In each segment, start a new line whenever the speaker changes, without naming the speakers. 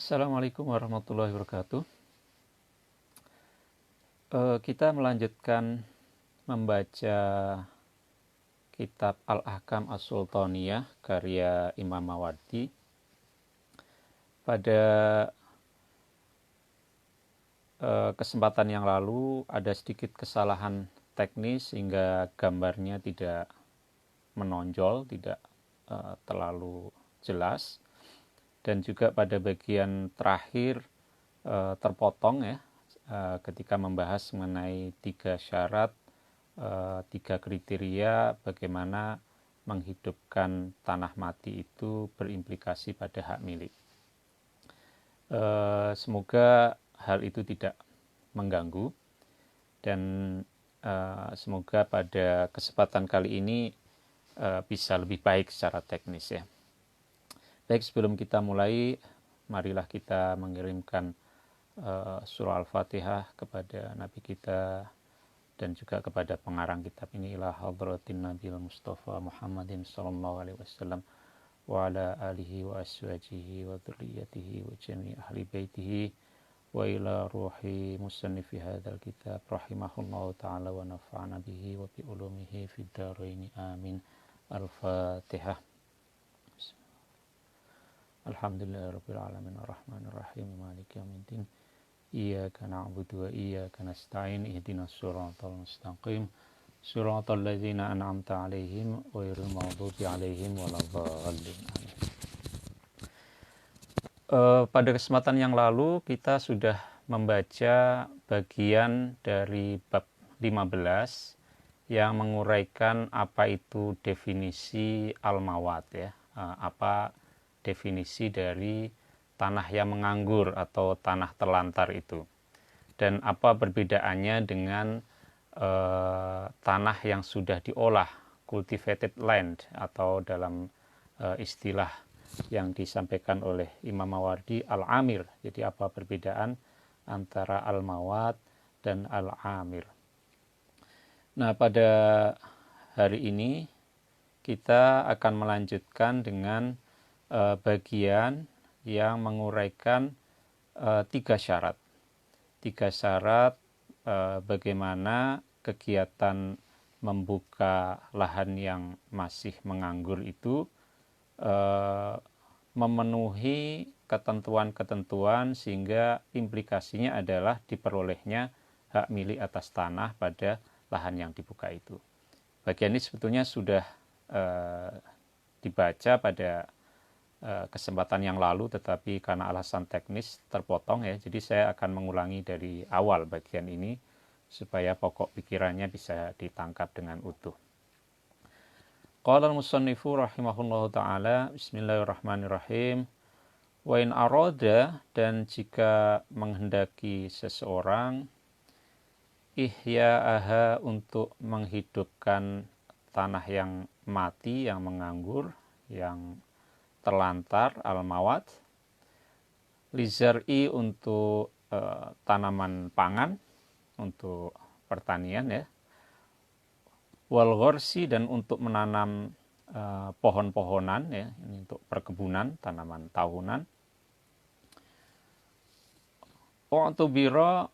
Assalamualaikum warahmatullahi wabarakatuh. Kita melanjutkan membaca kitab Al-Ahkam As-Sultaniyah karya Imam Mawardi. Pada kesempatan yang lalu ada sedikit kesalahan teknis sehingga gambarnya tidak menonjol, tidak terlalu jelas. Dan juga pada bagian terakhir terpotong ya, ketika membahas mengenai 3 syarat, 3 kriteria bagaimana menghidupkan tanah mati itu berimplikasi pada hak milik. Semoga hal itu tidak mengganggu dan semoga pada kesempatan kali ini bisa lebih baik secara teknis ya. Baik, sebelum kita mulai, marilah kita mengirimkan surah Al-Fatihah kepada Nabi kita dan juga kepada pengarang kitab ini, ila hadratin Nabil Mustafa Muhammadin sallallahu alaihi wasallam wa ala alihi wa aswajihi wa dzurriyyatihi wa jami' ahli baitihi wa ila ruhi musannifi hadzal kitab rahimahullahu ta'ala wa nafa'ana bihi wa bi ulumihi fid dharain amin. Al-Fatihah. Alhamdulillahirabbil alamin arrahmanir rahim maliki yaumiddin iyyaka na'budu wa iyyaka nasta'in ihdinas siratal mustaqim siratal ladzina an'amta 'alaihim ghairil maghdubi 'alaihim waladdallin. Pada kesempatan yang lalu kita sudah membaca bagian dari bab 15 yang menguraikan apa itu definisi al-mawat ya, apa definisi dari tanah yang menganggur atau tanah terlantar itu, dan apa perbedaannya dengan tanah yang sudah diolah, cultivated land, atau dalam istilah yang disampaikan oleh Imam Mawardi al-amir. Jadi apa perbedaan antara al-mawat dan al-amir. Nah, pada hari ini kita akan melanjutkan dengan bagian yang menguraikan 3 syarat. 3 syarat bagaimana kegiatan membuka lahan yang masih menganggur itu memenuhi ketentuan-ketentuan sehingga implikasinya adalah diperolehnya hak milik atas tanah pada lahan yang dibuka itu. Bagian ini sebetulnya sudah dibaca pada kesempatan yang lalu, tetapi karena alasan teknis terpotong ya, jadi saya akan mengulangi dari awal bagian ini supaya pokok pikirannya bisa ditangkap dengan utuh. Qala al-musannifu rahimahullahu ta'ala, bismillahirrahmanirrahim, wa in arada, dan jika menghendaki seseorang, ihya'aha, untuk menghidupkan tanah yang mati, yang menganggur, yang terlantar, al-mawat, lizar'i, untuk tanaman pangan, untuk pertanian ya, wal ghorsi, dan untuk menanam pohon-pohonan ya, ini untuk perkebunan, tanaman tahunan. U'tubira,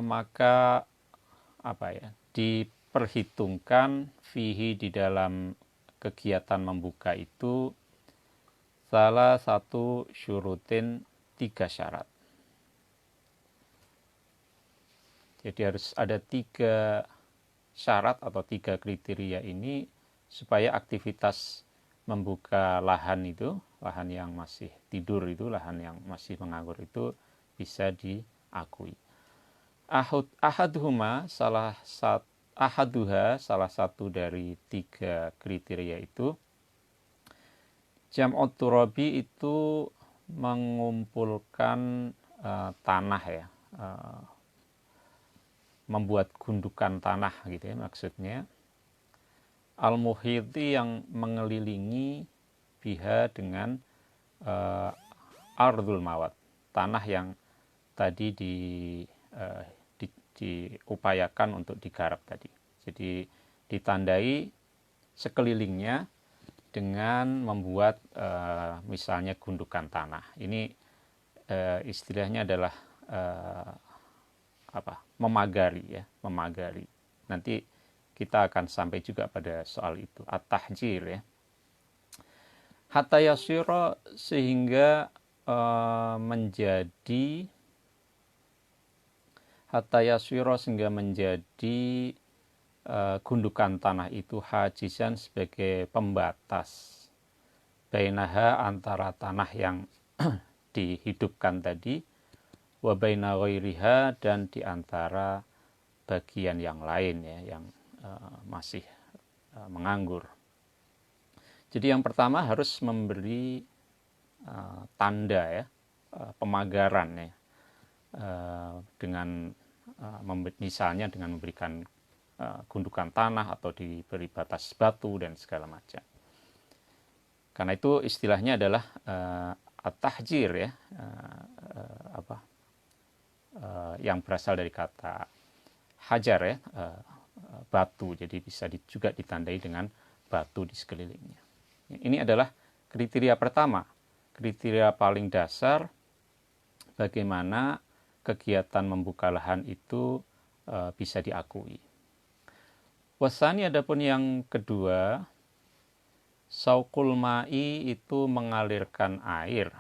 maka apa ya, diperhitungkan fihi, di dalam kegiatan membuka itu, salah satu syurutin, 3 syarat. Jadi harus ada 3 syarat atau 3 kriteria ini supaya aktivitas membuka lahan itu, lahan yang masih tidur itu, lahan yang masih menganggur itu bisa diakui. Ahaduhuma, salah satu dari 3 kriteria itu, jam'ut turabi, itu mengumpulkan tanah ya, membuat gundukan tanah gitu ya maksudnya, al-muhiti, yang mengelilingi, biha, dengan ardul mawat, tanah yang tadi diupayakan untuk digarap tadi. Jadi ditandai sekelilingnya dengan membuat misalnya gundukan tanah. Ini istilahnya adalah memagari ya, memagari. Nanti kita akan sampai juga pada soal itu, at-tahjir ya. Hatta yasyira, sehingga menjadi gundukan tanah itu hajisan, sebagai pembatas, bainaha, antara tanah yang dihidupkan tadi, wa baina ghairiha, dan diantara bagian yang lain ya, yang masih menganggur. Jadi yang pertama harus memberi tanda ya, pemagaran ya, dengan misalnya dengan memberikan gundukan tanah atau diberi batas batu dan segala macam. Karena itu istilahnya adalah at-tahjir ya, yang berasal dari kata hajar ya, batu. Jadi bisa juga ditandai dengan batu di sekelilingnya. Ini adalah kriteria pertama, kriteria paling dasar bagaimana kegiatan membuka lahan itu bisa diakui. Wasani, adapun yang kedua, sauqul ma'i, itu mengalirkan air,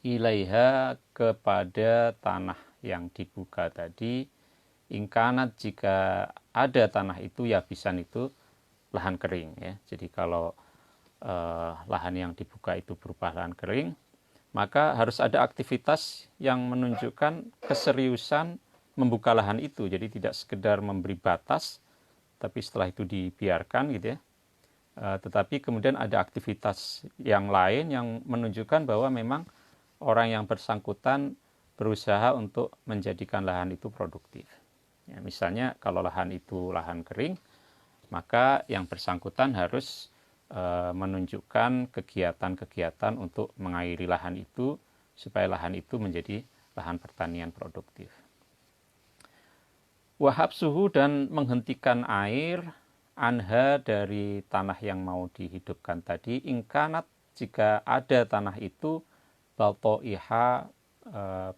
ilaiha, kepada tanah yang dibuka tadi, ingkanat, jika ada tanah itu yabisan, itu lahan kering ya. Jadi kalau lahan yang dibuka itu berupa lahan kering, maka harus ada aktivitas yang menunjukkan keseriusan membuka lahan itu. Jadi tidak sekedar memberi batas tapi setelah itu dibiarkan gitu ya, tetapi kemudian ada aktivitas yang lain yang menunjukkan bahwa memang orang yang bersangkutan berusaha untuk menjadikan lahan itu produktif ya. Misalnya kalau lahan itu lahan kering, maka yang bersangkutan harus menunjukkan kegiatan-kegiatan untuk mengairi lahan itu supaya lahan itu menjadi lahan pertanian produktif. Wahab suhu, dan menghentikan air, anha, dari tanah yang mau dihidupkan tadi, ingkanat, jika ada tanah itu baltoiha,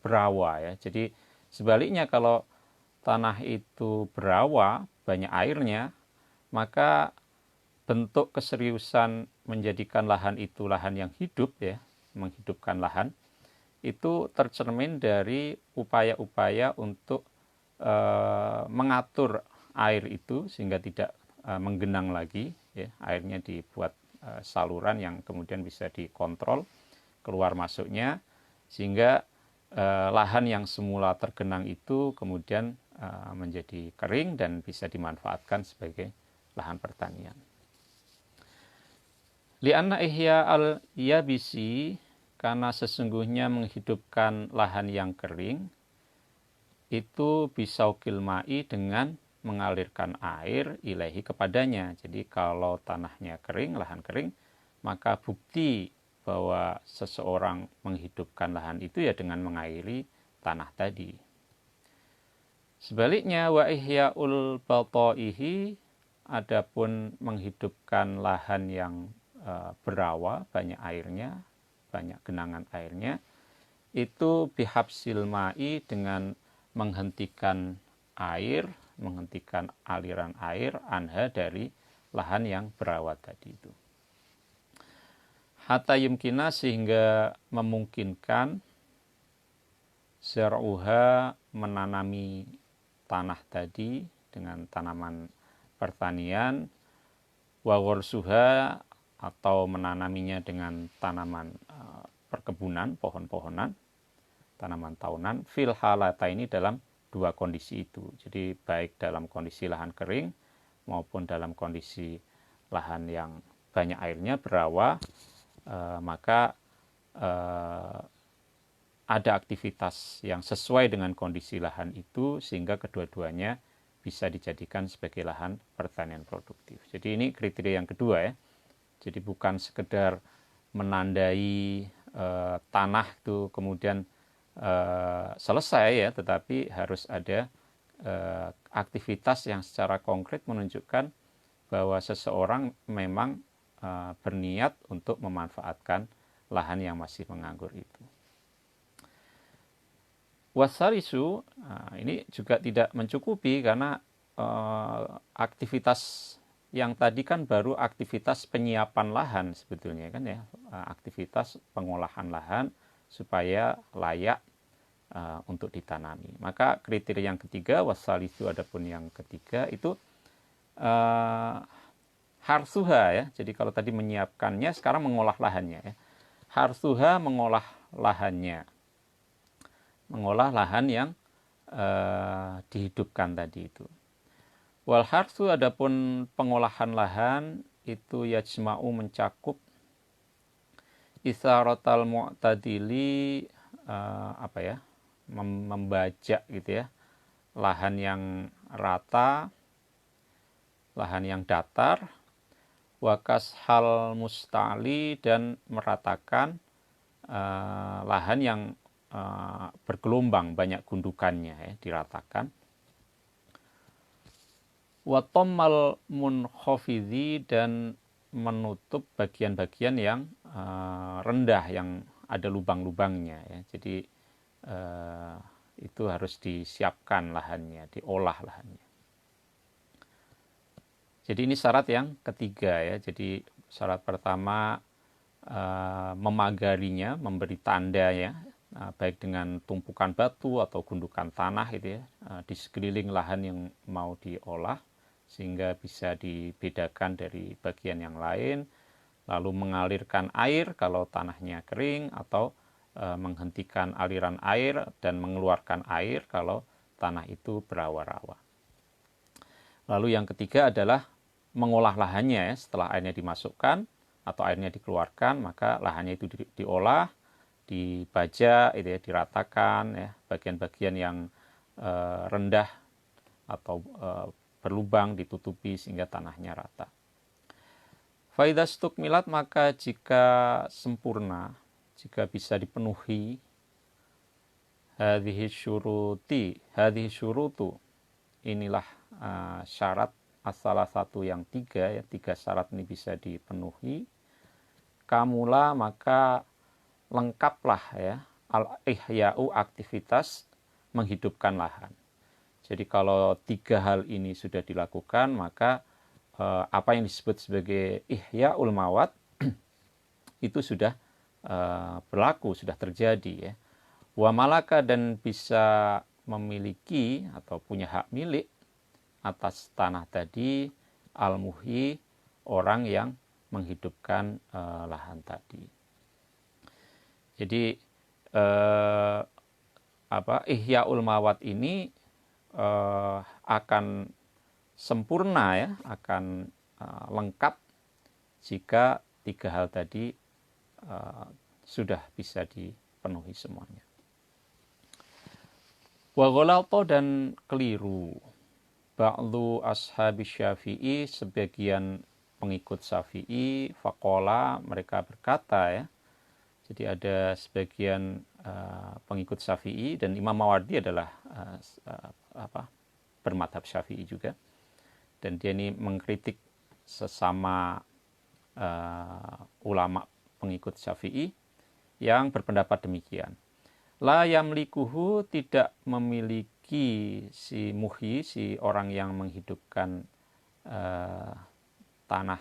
berawa ya. Jadi sebaliknya, kalau tanah itu berawa, banyak airnya, maka bentuk keseriusan menjadikan lahan itu lahan yang hidup ya, menghidupkan lahan, itu tercermin dari upaya-upaya untuk mengatur air itu sehingga tidak menggenang lagi ya. Airnya dibuat saluran yang kemudian bisa dikontrol keluar masuknya, sehingga lahan yang semula tergenang itu kemudian menjadi kering dan bisa dimanfaatkan sebagai lahan pertanian. Li'anna ihya al-yabisi, karena sesungguhnya menghidupkan lahan yang kering itu bisaukil ma'i, dengan mengalirkan air, ilahi, kepadanya. Jadi kalau tanahnya kering, lahan kering, maka bukti bahwa seseorang menghidupkan lahan itu ya dengan mengairi tanah tadi. Sebaliknya, wa ihya'ul balto'ihi, adapun menghidupkan lahan yang berawa, banyak airnya, banyak genangan airnya, itu bihabsil ma'i, dengan menghentikan air, menghentikan aliran air, anha, dari lahan yang berawa tadi itu. Hatta yumkina, sehingga memungkinkan, zar'uha, menanami tanah tadi dengan tanaman pertanian, wa ghursuha, atau menanaminya dengan tanaman perkebunan, pohon-pohonan, tanaman tahunan, fil halata, ini dalam dua kondisi itu. Jadi baik dalam kondisi lahan kering maupun dalam kondisi lahan yang banyak airnya, berawa, maka ada aktivitas yang sesuai dengan kondisi lahan itu sehingga kedua-duanya bisa dijadikan sebagai lahan pertanian produktif. Jadi ini kriteria yang kedua ya. Jadi bukan sekedar menandai tanah itu kemudian selesai ya, tetapi harus ada aktivitas yang secara konkret menunjukkan bahwa seseorang memang berniat untuk memanfaatkan lahan yang masih menganggur itu. Wasarisu, ini juga tidak mencukupi karena aktivitas yang tadi kan baru aktivitas penyiapan lahan sebetulnya kan ya, aktivitas pengolahan lahan supaya layak untuk ditanami. Maka kriteria yang ketiga, wasalisu adapun yang ketiga itu harsuha ya. Jadi kalau tadi menyiapkannya, sekarang mengolah lahannya ya. Harsuha mengolah lahannya. Mengolah lahan yang dihidupkan tadi itu. Wal harsu adapun pengolahan lahan itu yajma'u mencakup isaratal mu'tadili membajak gitu ya, lahan yang rata, lahan yang datar, wakas hal musta'li dan meratakan lahan yang bergelombang, banyak gundukannya ya, diratakan. Watommal munkhafidhi dan menutup bagian-bagian yang rendah, yang ada lubang-lubangnya ya. Jadi itu harus disiapkan lahannya, diolah lahannya. Jadi ini syarat yang ketiga ya. Jadi syarat pertama memagarinya, memberi tanda ya, baik dengan tumpukan batu atau gundukan tanah gitu ya, di sekeliling lahan yang mau diolah sehingga bisa dibedakan dari bagian yang lain, lalu mengalirkan air kalau tanahnya kering atau menghentikan aliran air dan mengeluarkan air kalau tanah itu berawa-rawa. Lalu yang ketiga adalah mengolah lahannya ya, setelah airnya dimasukkan atau airnya dikeluarkan, maka lahannya itu diolah, dibajak, itu ya, diratakan ya, bagian-bagian yang rendah atau berlubang ditutupi sehingga tanahnya rata. Faidah stukmilat, maka jika sempurna, jika bisa dipenuhi hadhihi syurutu, inilah syarat salah satu yang tiga ya, tiga syarat ini bisa dipenuhi, kamula maka lengkaplah ya al-ihya'u, aktivitas menghidupkan lahan. Jadi kalau tiga hal ini sudah dilakukan, maka apa yang disebut sebagai ihya'ul mawat itu sudah berlaku, sudah terjadi ya. Wa malaka, dan bisa memiliki atau punya hak milik atas tanah tadi, al-muhyi, orang yang menghidupkan lahan tadi. Jadi ihya'ul mawat ini akan sempurna ya, akan lengkap jika tiga hal tadi sudah bisa dipenuhi semuanya. Wa ghalata, dan keliru ba'du ashabi Syafi'i, sebagian pengikut Syafi'i, faqala, mereka berkata ya. Jadi ada sebagian pengikut Syafi'i, dan Imam Mawardi adalah bermadhab Syafi'i juga, dan dia ini mengkritik sesama ulama pengikut Syafi'i yang berpendapat demikian. La yamlikuhu, tidak memiliki si muhyi, si orang yang menghidupkan tanah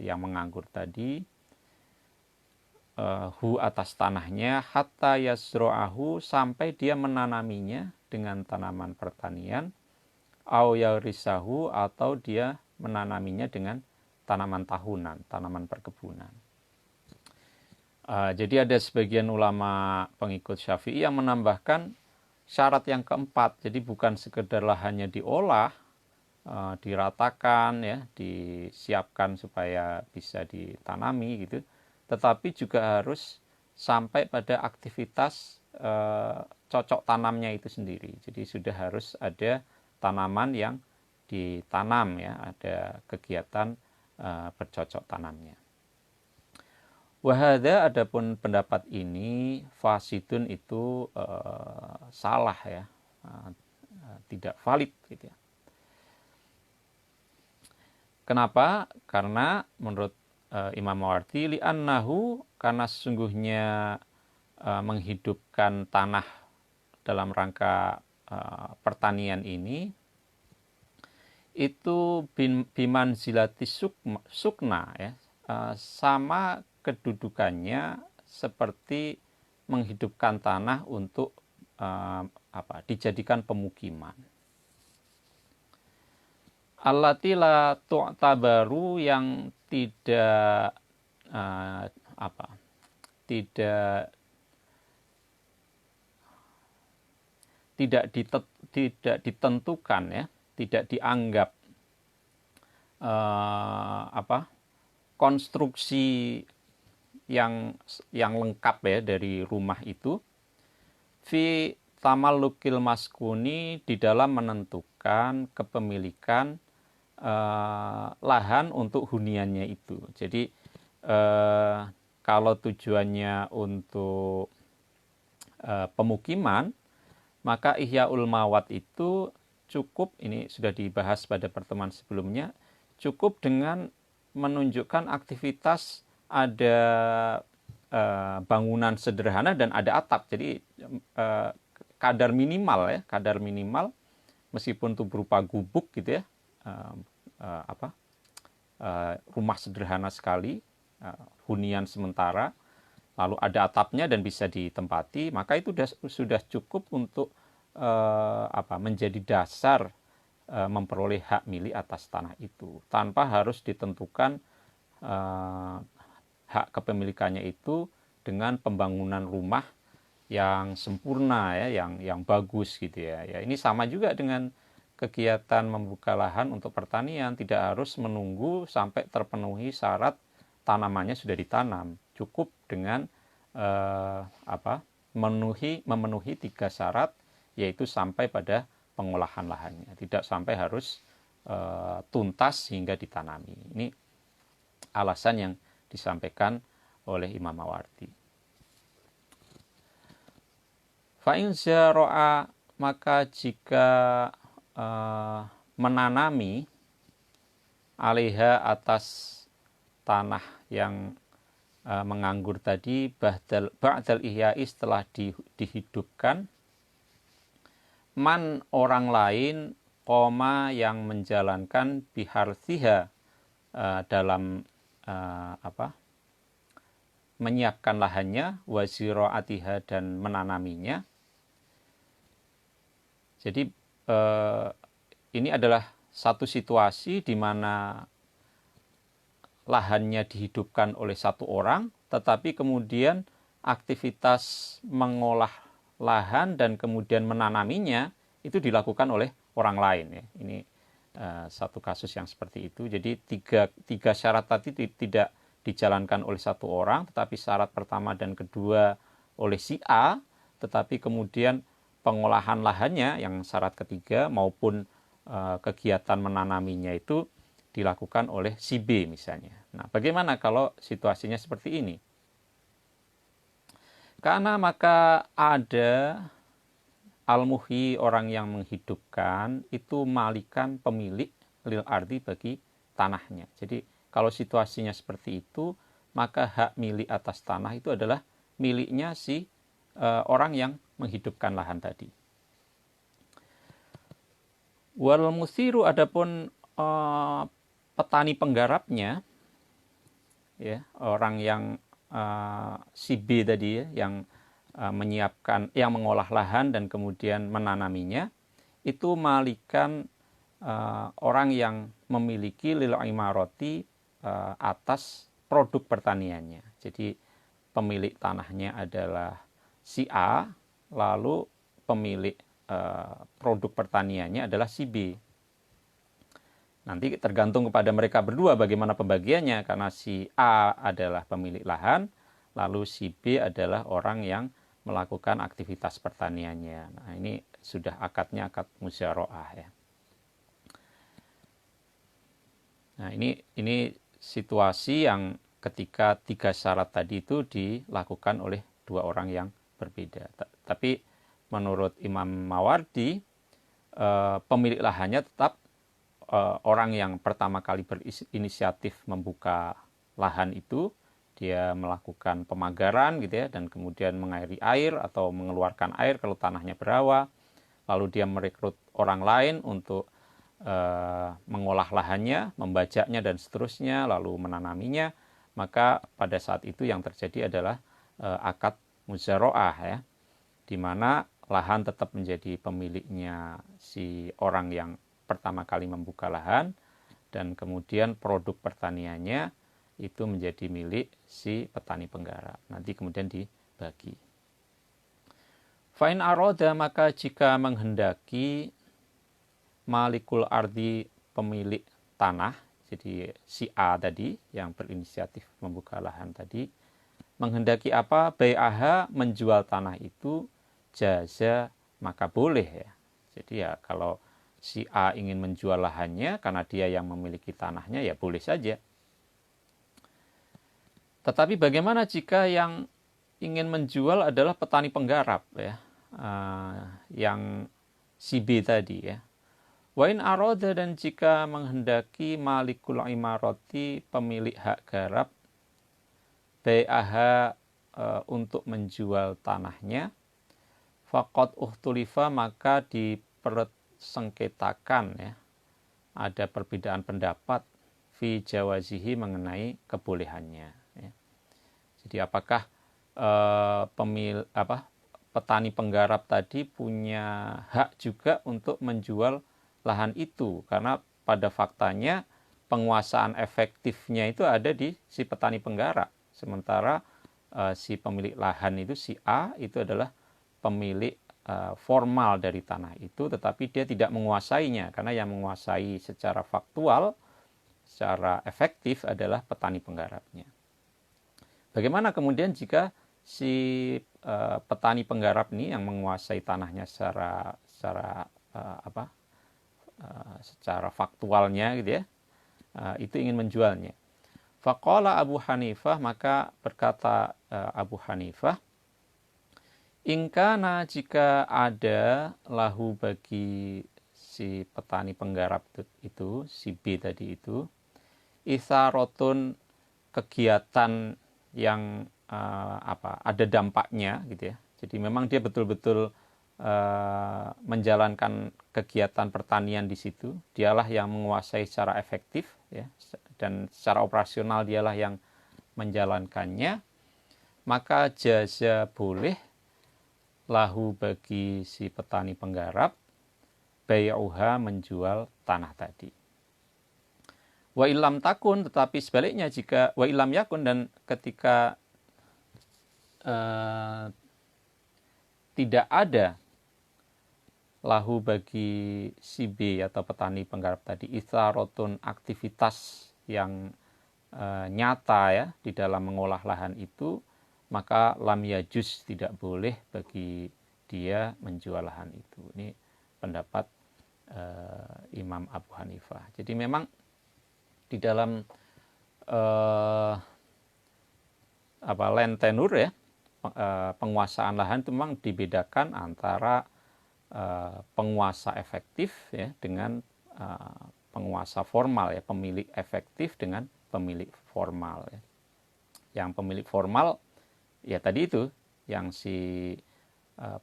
yang menganggur tadi, hu, atas tanahnya, hatta yasro'ahu, sampai dia menanaminya dengan tanaman pertanian, au yarisahu, atau dia menanaminya dengan tanaman tahunan, tanaman perkebunan. Jadi ada sebagian ulama pengikut Syafi'i yang menambahkan syarat yang keempat. Jadi bukan sekedar lahannya diolah, diratakan ya, disiapkan supaya bisa ditanami gitu, tetapi juga harus sampai pada aktivitas cocok tanamnya itu sendiri. Jadi sudah harus ada tanaman yang ditanam ya, ada kegiatan bercocok tanamnya. Wahada, adapun pendapat ini fasidun, itu salah ya, tidak valid gitu ya. Kenapa? Karena menurut Imam Mawardi, li'annahu, karena sesungguhnya menghidupkan tanah dalam rangka pertanian ini itu biman zilati sukna ya, sama kedudukannya seperti menghidupkan tanah untuk dijadikan pemukiman. Allati la tu'tabaru, yang tidak tidak ditentukan ya, tidak dianggap konstruksi yang lengkap ya dari rumah itu, fi tamallukil maskuni, di dalam menentukan kepemilikan lahan untuk huniannya itu. Jadi kalau tujuannya untuk pemukiman, maka Ihyaul Mawat itu cukup, ini sudah dibahas pada pertemuan sebelumnya, cukup dengan menunjukkan aktivitas ada bangunan sederhana dan ada atap. Jadi kadar minimal meskipun itu berupa gubuk gitu ya, rumah sederhana sekali, hunian sementara, lalu ada atapnya dan bisa ditempati, maka itu sudah cukup untuk menjadi dasar memperoleh hak milik atas tanah itu, tanpa harus ditentukan hak kepemilikannya itu dengan pembangunan rumah yang sempurna ya, yang bagus gitu ya. Ya, ini sama juga dengan kegiatan membuka lahan untuk pertanian, tidak harus menunggu sampai terpenuhi syarat tanamannya sudah ditanam. Cukup dengan memenuhi 3 syarat, yaitu sampai pada pengolahan lahannya, tidak sampai harus tuntas hingga ditanami. Ini alasan yang disampaikan oleh Imam Mawardi. Fa'in zara'a, maka jika menanami alaiha, atas tanah yang menganggur tadi, ba'dal ihya'i, setelah dihidupkan, man, orang lain, koma, yang menjalankan, biharsiha, dalam menyiapkan lahannya, wazira'atiha, dan menanaminya. Jadi ini adalah satu situasi di mana lahannya dihidupkan oleh satu orang, tetapi kemudian aktivitas mengolah lahan dan kemudian menanaminya itu dilakukan oleh orang lain ya. Ini satu kasus yang seperti itu. Jadi tiga syarat tadi tidak dijalankan oleh satu orang, tetapi syarat pertama dan kedua oleh si A, tetapi kemudian pengolahan lahannya yang syarat ketiga maupun kegiatan menanaminya itu dilakukan oleh si B misalnya. Nah, bagaimana kalau situasinya seperti ini? Karena maka ada al-muhyi, orang yang menghidupkan, itu malikan, pemilik, lil ardi, bagi tanahnya. Jadi kalau situasinya seperti itu, maka hak milik atas tanah itu adalah miliknya si orang yang menghidupkan lahan tadi. Wal musiru, adapun petani penggarapnya, ya, orang yang si B tadi ya, yang menyiapkan, yang mengolah lahan dan kemudian menanaminya, itu malikan orang yang memiliki lil imarati, atas produk pertaniannya. Jadi pemilik tanahnya adalah si A, lalu pemilik produk pertaniannya adalah si B. Nanti tergantung kepada mereka berdua bagaimana pembagiannya, karena si A adalah pemilik lahan, lalu si B adalah orang yang melakukan aktivitas pertaniannya. Nah, ini sudah akadnya akad musyaroah ya. Nah, ini situasi yang ketika 3 syarat tadi itu dilakukan oleh 2 orang yang berbeda. Tapi menurut Imam Mawardi, pemilik lahannya tetap orang yang pertama kali berinisiatif membuka lahan itu, dia melakukan pemagaran gitu ya, dan kemudian mengairi air atau mengeluarkan air kalau tanahnya berawa, lalu dia merekrut orang lain untuk mengolah lahannya, membajaknya dan seterusnya, lalu menanaminya, maka pada saat itu yang terjadi adalah akad muzaroah ya, di mana lahan tetap menjadi pemiliknya si orang yang pertama kali membuka lahan, dan kemudian produk pertaniannya itu menjadi milik si petani penggarap. Nanti kemudian dibagi. Fa'in aroda, maka jika menghendaki malikul ardi, pemilik tanah, jadi si A tadi yang berinisiatif membuka lahan tadi, menghendaki apa? Bai'aha, menjual tanah itu, jaza, maka boleh ya. Jadi ya kalau si A ingin menjual lahannya karena dia yang memiliki tanahnya, ya boleh saja. Tetapi bagaimana jika yang ingin menjual adalah petani penggarap ya, yang si B tadi ya. Wa in aroda, dan jika menghendaki malikul imarati, pemilik hak garap, bai'aha, untuk menjual tanahnya, faqad uhtulifa, maka dipersengketakan ya, ada perbedaan pendapat fi jawazihi, mengenai kebolehannya ya. Jadi apakah petani penggarap tadi punya hak juga untuk menjual lahan itu, karena pada faktanya penguasaan efektifnya itu ada di si petani penggarap, sementara si pemilik lahan itu, si A itu adalah pemilik formal dari tanah itu, tetapi dia tidak menguasainya, karena yang menguasai secara faktual, secara efektif adalah petani penggarapnya. Bagaimana kemudian jika si petani penggarap ini yang menguasai tanahnya secara faktualnya gitu ya, itu ingin menjualnya. Faqala Abu Hanifah, maka berkata Abu Hanifah, ingkana, jika ada lahu, bagi si petani penggarap itu, si B tadi itu, isarotun, kegiatan yang ada dampaknya gitu ya. Jadi memang dia betul-betul menjalankan kegiatan pertanian di situ. Dialah yang menguasai secara efektif ya, dan secara operasional dialah yang menjalankannya. Maka jaza, boleh, lahu, bagi si petani penggarap, bai'uha, menjual tanah tadi. Wa ilam takun, tetapi sebaliknya, jika wa ilam yakun, dan ketika tidak ada lahu, bagi si B atau petani penggarap tadi, isarotun, aktivitas yang nyata ya di dalam mengolah lahan itu, maka lam yajuz, tidak boleh bagi dia menjual lahan itu. Ini pendapat Imam Abu Hanifah. Jadi memang di dalam land tenure ya, penguasaan lahan itu memang dibedakan antara penguasa efektif ya dengan penguasa formal ya, pemilik efektif dengan pemilik formal ya. Yang pemilik formal ya tadi itu, yang si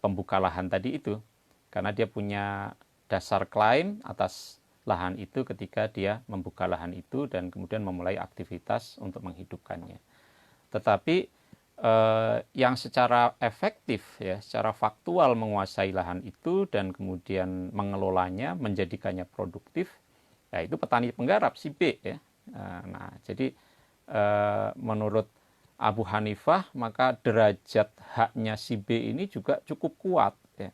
pembuka lahan tadi itu, karena dia punya dasar klaim atas lahan itu ketika dia membuka lahan itu dan kemudian memulai aktivitas untuk menghidupkannya. Tetapi yang secara efektif ya, secara faktual menguasai lahan itu dan kemudian mengelolanya, menjadikannya produktif, ya itu petani penggarap si B ya. Nah, jadi menurut Abu Hanifah, maka derajat haknya si B ini juga cukup kuat ya,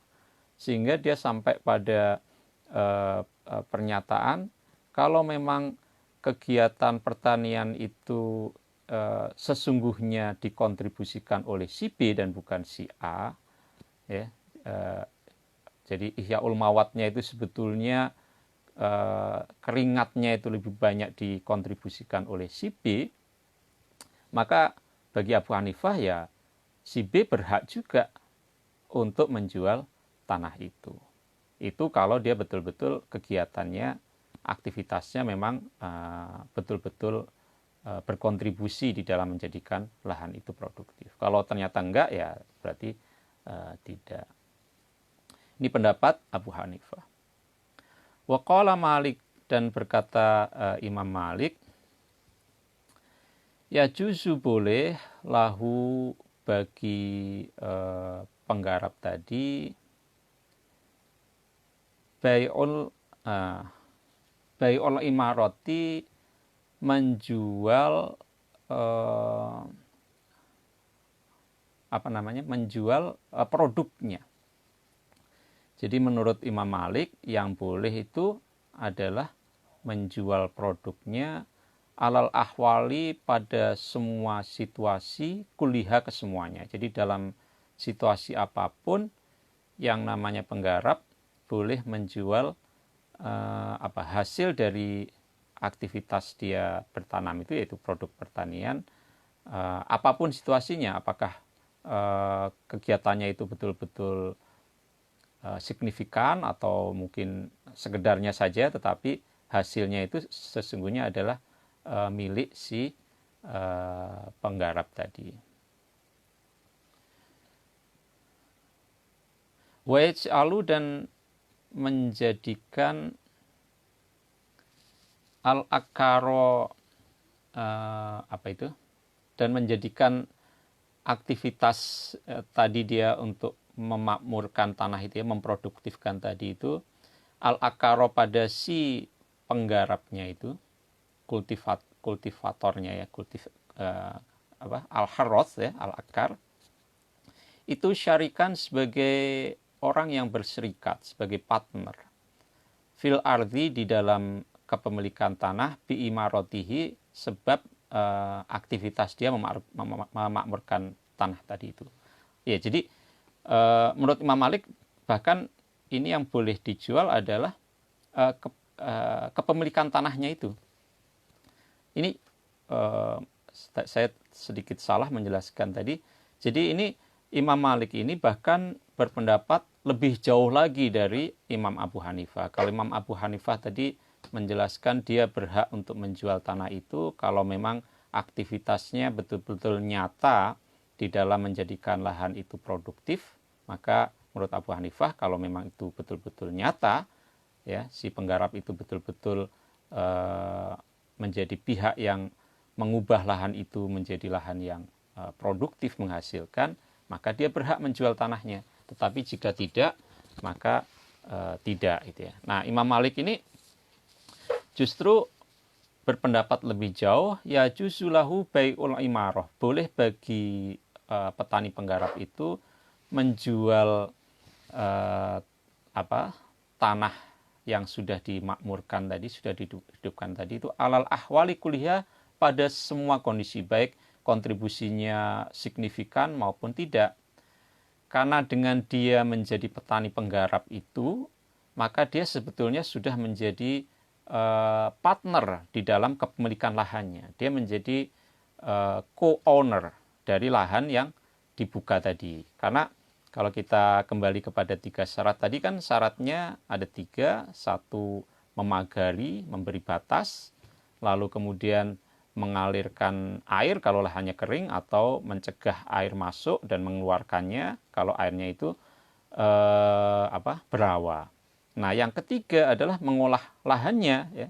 sehingga dia sampai pada pernyataan kalau memang kegiatan pertanian itu sesungguhnya dikontribusikan oleh si B dan bukan si A ya, jadi Ihyaul Mawatnya itu sebetulnya keringatnya itu lebih banyak dikontribusikan oleh si B, maka bagi Abu Hanifah ya si B berhak juga untuk menjual tanah itu. Itu kalau dia betul-betul kegiatannya, aktivitasnya memang betul-betul berkontribusi di dalam menjadikan lahan itu produktif. Kalau ternyata enggak, ya berarti tidak. Ini pendapat Abu Hanifah. Wa qala Malik, dan berkata Imam Malik, ya juzu boleh lahu bagi penggarap tadi bai'ul imarati, menjual menjual produknya. Jadi menurut Imam Malik yang boleh itu adalah menjual produknya alal ahwali, pada semua situasi, kuliha, kesemuanya. Jadi dalam situasi apapun yang namanya penggarap boleh menjual hasil dari aktivitas dia bertanam itu, yaitu produk pertanian, apapun situasinya, apakah kegiatannya itu betul-betul signifikan atau mungkin sekedarnya saja, tetapi hasilnya itu sesungguhnya adalah milik si penggarap tadi. Waj'alu, dan menjadikan al-akaro dan menjadikan aktivitas tadi dia untuk memakmurkan tanah itu, ya, memproduktifkan tadi itu, al-akaro, pada si penggarapnya itu, kultivatornya, ya, al-harroth, ya, al-akar, itu syarikan sebagai orang yang berserikat, sebagai partner, fil ardi, di dalam kepemilikan tanah, bi imarotihi, sebab aktivitas dia memakmurkan tanah tadi itu. Ya, jadi menurut Imam Malik bahkan ini yang boleh dijual adalah kepemilikan tanahnya itu. Ini saya sedikit salah menjelaskan tadi. Jadi ini Imam Malik ini bahkan berpendapat lebih jauh lagi dari Imam Abu Hanifah. Kalau Imam Abu Hanifah tadi menjelaskan dia berhak untuk menjual tanah itu kalau memang aktivitasnya betul-betul nyata di dalam menjadikan lahan itu produktif, maka menurut Abu Hanifah kalau memang itu betul-betul nyata, ya, si penggarap itu betul-betul menjadi pihak yang mengubah lahan itu menjadi lahan yang produktif, menghasilkan, maka dia berhak menjual tanahnya. Tetapi jika tidak, maka tidak, gitu ya. Nah, Imam Malik ini justru berpendapat lebih jauh, ya juzulahu bai'ul imarah, boleh bagi petani penggarap itu menjual tanah yang sudah dimakmurkan tadi, sudah dihidupkan tadi itu, alal ahwali kuliah, pada semua kondisi, baik kontribusinya signifikan maupun tidak. Karena dengan dia menjadi petani penggarap itu, maka dia sebetulnya sudah menjadi partner di dalam kepemilikan lahannya. Dia menjadi co-owner dari lahan yang dibuka tadi. Karena kalau kita kembali kepada 3 syarat tadi, kan syaratnya ada 3. 1, memagari, memberi batas, lalu kemudian mengalirkan air kalau lahannya kering, atau mencegah air masuk dan mengeluarkannya kalau airnya itu berawa. Nah, yang ketiga adalah mengolah lahannya, ya.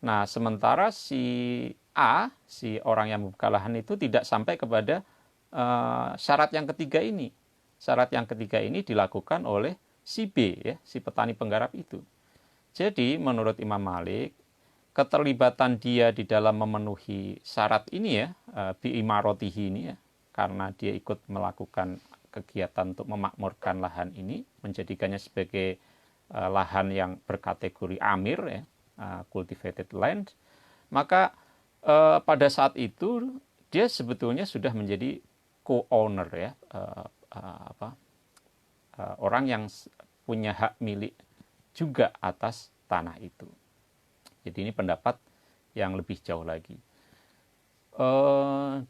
Nah, sementara si A, si orang yang membuka lahan itu tidak sampai kepada syarat yang ketiga ini. Syarat yang ketiga ini dilakukan oleh si B, ya, si petani penggarap itu. Jadi, menurut Imam Malik, keterlibatan dia di dalam memenuhi syarat ini, ya, bi imarotihi ini, ya, karena dia ikut melakukan kegiatan untuk memakmurkan lahan ini, menjadikannya sebagai lahan yang berkategori amir, ya, cultivated land, maka pada saat itu dia sebetulnya sudah menjadi co-owner, ya, orang yang punya hak milik juga atas tanah itu. Jadi ini pendapat yang lebih jauh lagi.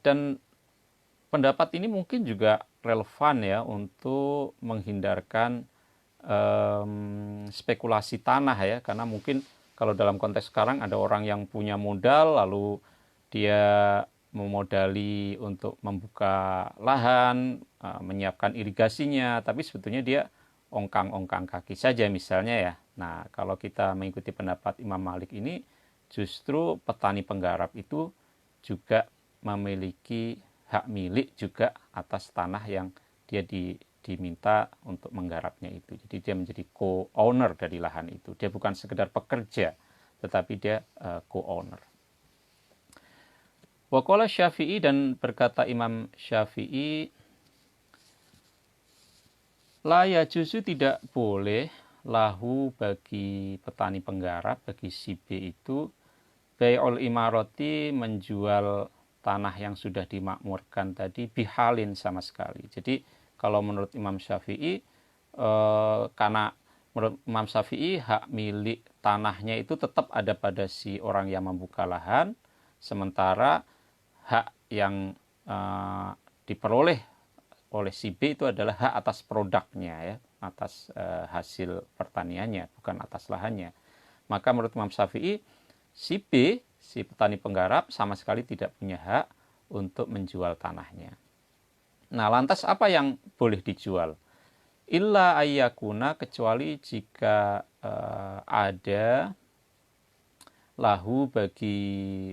Dan pendapat ini mungkin juga relevan, ya, untuk menghindarkan spekulasi tanah, ya, karena mungkin kalau dalam konteks sekarang ada orang yang punya modal lalu dia memodali untuk membuka lahan, menyiapkan irigasinya, tapi sebetulnya dia ongkang-ongkang kaki saja misalnya ya. Nah, kalau kita mengikuti pendapat Imam Malik ini, justru petani penggarap itu juga memiliki hak milik juga atas tanah yang dia diminta untuk menggarapnya itu. Jadi dia menjadi co-owner dari lahan itu. Dia bukan sekedar pekerja, tetapi dia co-owner. Waqala Syafi'i, dan berkata Imam Syafi'i, la yajuzu, tidak boleh, lahu, bagi petani penggarap, bagi si B itu, bai'ul imarati, menjual tanah yang sudah dimakmurkan tadi, bihalin, sama sekali. Jadi kalau menurut Imam Syafi'i, karena menurut Imam Syafi'i hak milik tanahnya itu tetap ada pada si orang yang membuka lahan, sementara hak yang diperoleh oleh si B itu adalah hak atas produknya ya, atas hasil pertaniannya, bukan atas lahannya. Maka menurut Imam Syafi'i, si B, si petani penggarap, sama sekali tidak punya hak untuk menjual tanahnya. Nah, lantas apa yang boleh dijual? Illa ayyakuna, kecuali jika ada lahu, bagi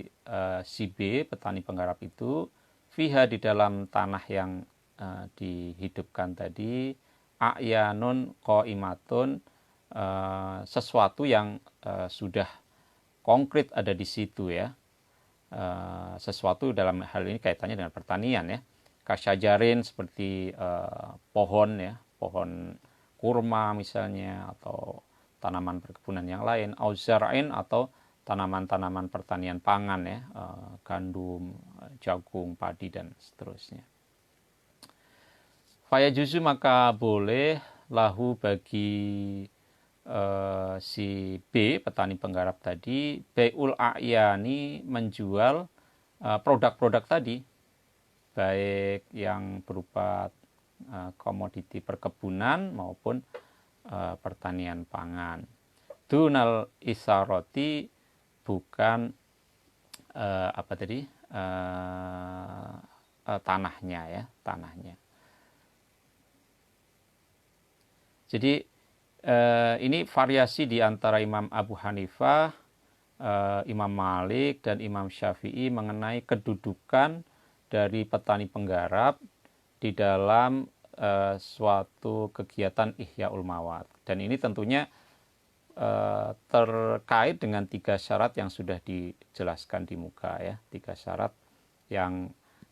si B, petani penggarap itu, fiha, di dalam tanah yang dihidupkan tadi, a'yanun qaimatun, sesuatu yang sudah konkret ada di situ ya. Sesuatu dalam hal ini kaitannya dengan pertanian ya. Kasyajarin, seperti pohon ya, pohon kurma misalnya, atau tanaman perkebunan yang lain, auzar'in, atau tanaman-tanaman pertanian pangan ya, gandum, jagung, padi, dan seterusnya. Faya juzu, maka boleh, lahu, bagi si B, petani penggarap tadi, bai'ul a'yani, menjual produk-produk tadi, baik yang berupa komoditi perkebunan maupun pertanian pangan. Dunal isaroti, bukan tanahnya ya, tanahnya. Jadi ini variasi di antara Imam Abu Hanifah, Imam Malik, dan Imam Syafi'i mengenai kedudukan dari petani penggarap di dalam suatu kegiatan Ihyaul Mawad. Dan ini tentunya terkait dengan 3 syarat yang sudah dijelaskan di muka ya. 3 syarat yang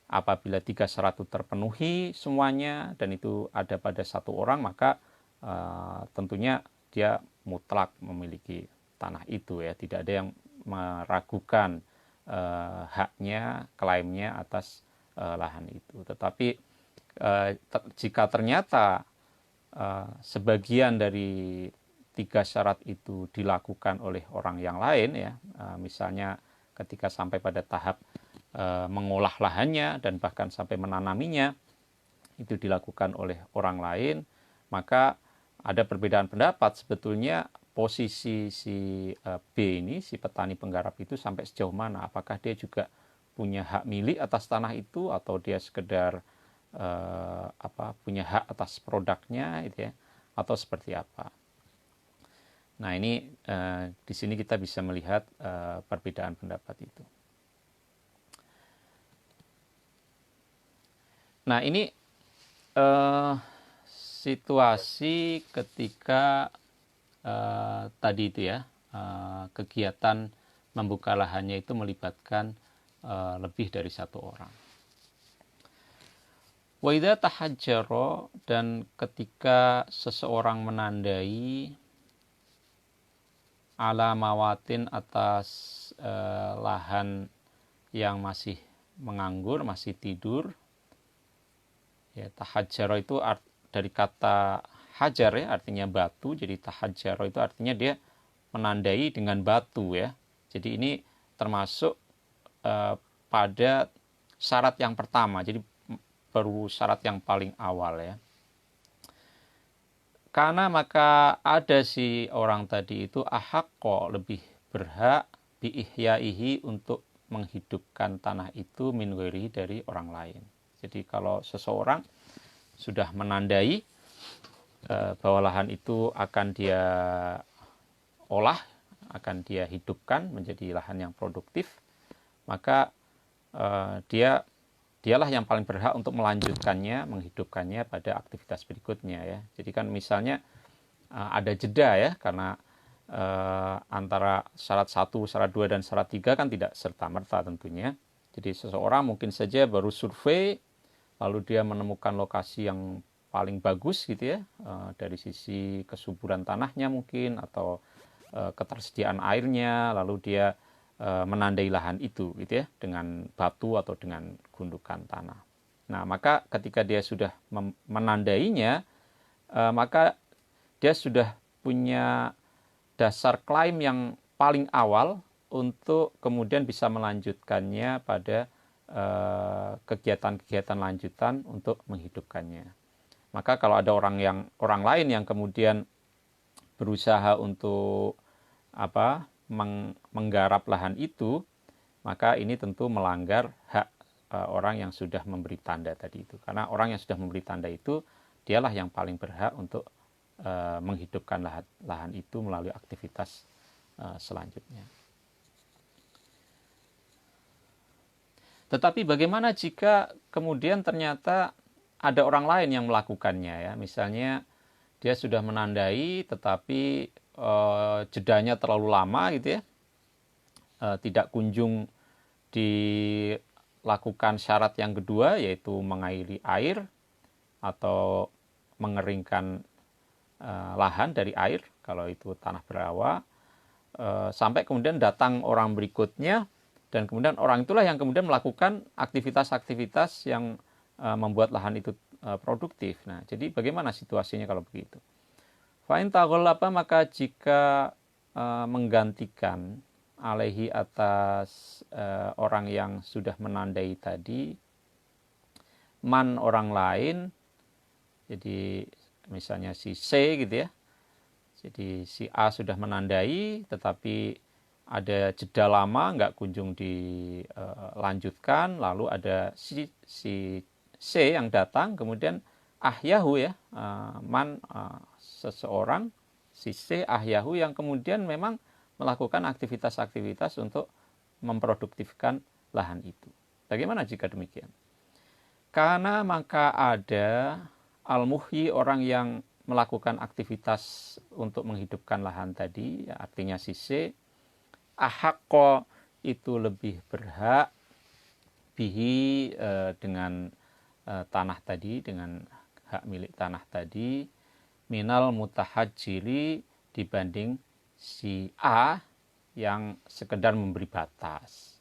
apabila 3 syarat itu terpenuhi semuanya dan itu ada pada satu orang, maka tentunya dia mutlak memiliki tanah itu ya. Tidak ada yang meragukan haknya, klaimnya atas lahan itu. Tetapi jika ternyata sebagian dari 3 syarat itu dilakukan oleh orang yang lain ya, misalnya ketika sampai pada tahap mengolah lahannya dan bahkan sampai menanaminya itu dilakukan oleh orang lain, maka ada perbedaan pendapat sebetulnya posisi si B ini, si petani penggarap itu, sampai sejauh mana. Apakah dia juga punya hak milik atas tanah itu, atau dia sekedar punya hak atas produknya gitu ya, atau seperti apa. Nah, ini di sini kita bisa melihat perbedaan pendapat itu. Nah, ini situasi ketika tadi itu ya, kegiatan membuka lahannya itu melibatkan lebih dari satu orang. Wa idza tahajjara, dan ketika seseorang menandai ala mawatin, atas lahan yang masih menganggur, masih tidur ya. Tahajjara itu dari kata hajar ya, artinya batu. Jadi tahajjara itu artinya dia menandai dengan batu ya. Jadi ini termasuk pada syarat yang pertama. Jadi baru syarat yang paling awal ya. Karena maka ada si orang tadi itu ahakko, lebih berhak, biihyaihi, untuk menghidupkan tanah itu min ghairihi dari orang lain. Jadi kalau seseorang sudah menandai bahwa lahan itu akan dia olah, akan dia hidupkan menjadi lahan yang produktif, maka dialah yang paling berhak untuk melanjutkannya, menghidupkannya pada aktivitas berikutnya ya. Jadi kan misalnya ada jeda ya, karena antara syarat 1, syarat 2, dan syarat 3 kan tidak serta-merta tentunya. Jadi seseorang mungkin saja baru survei, lalu dia menemukan lokasi yang paling bagus gitu ya, dari sisi kesuburan tanahnya mungkin, atau ketersediaan airnya, lalu dia menandai lahan itu gitu ya, dengan batu atau dengan gundukan tanah. Nah, maka ketika dia sudah menandainya, maka dia sudah punya dasar klaim yang paling awal untuk kemudian bisa melanjutkannya pada kegiatan-kegiatan lanjutan untuk menghidupkannya. Maka kalau ada orang lain yang kemudian berusaha untuk menggarap lahan itu, maka ini tentu melanggar hak orang yang sudah memberi tanda tadi itu. Karena orang yang sudah memberi tanda itu, dialah yang paling berhak untuk menghidupkan lahan itu melalui aktivitas selanjutnya. Tetapi bagaimana jika kemudian ternyata ada orang lain yang melakukannya ya, misalnya dia sudah menandai tetapi jedanya terlalu lama gitu ya, tidak kunjung dilakukan syarat yang kedua, yaitu mengairi air atau mengeringkan lahan dari air kalau itu tanah berawa, sampai kemudian datang orang berikutnya, dan kemudian orang itulah yang kemudian melakukan aktivitas-aktivitas yang membuat lahan itu produktif. Nah, jadi bagaimana situasinya kalau begitu? Fa'in taghallaba, maka jika menggantikan alaihi atas orang yang sudah menandai tadi, man orang lain, jadi misalnya si C gitu ya, jadi si A sudah menandai tetapi ada jeda lama nggak kunjung dilanjutkan, lalu ada si C yang datang kemudian ahyahu ya, seseorang si C ahyahu yang kemudian memang melakukan aktivitas-aktivitas untuk memproduktifkan lahan itu. Bagaimana jika demikian? Karena maka ada al-muhyi, orang yang melakukan aktivitas untuk menghidupkan lahan tadi, ya, artinya si C, ahakko itu lebih berhak bihi dengan tanah tadi, dengan hak milik tanah tadi, minal mutahajjiri dibanding si A yang sekedar memberi batas.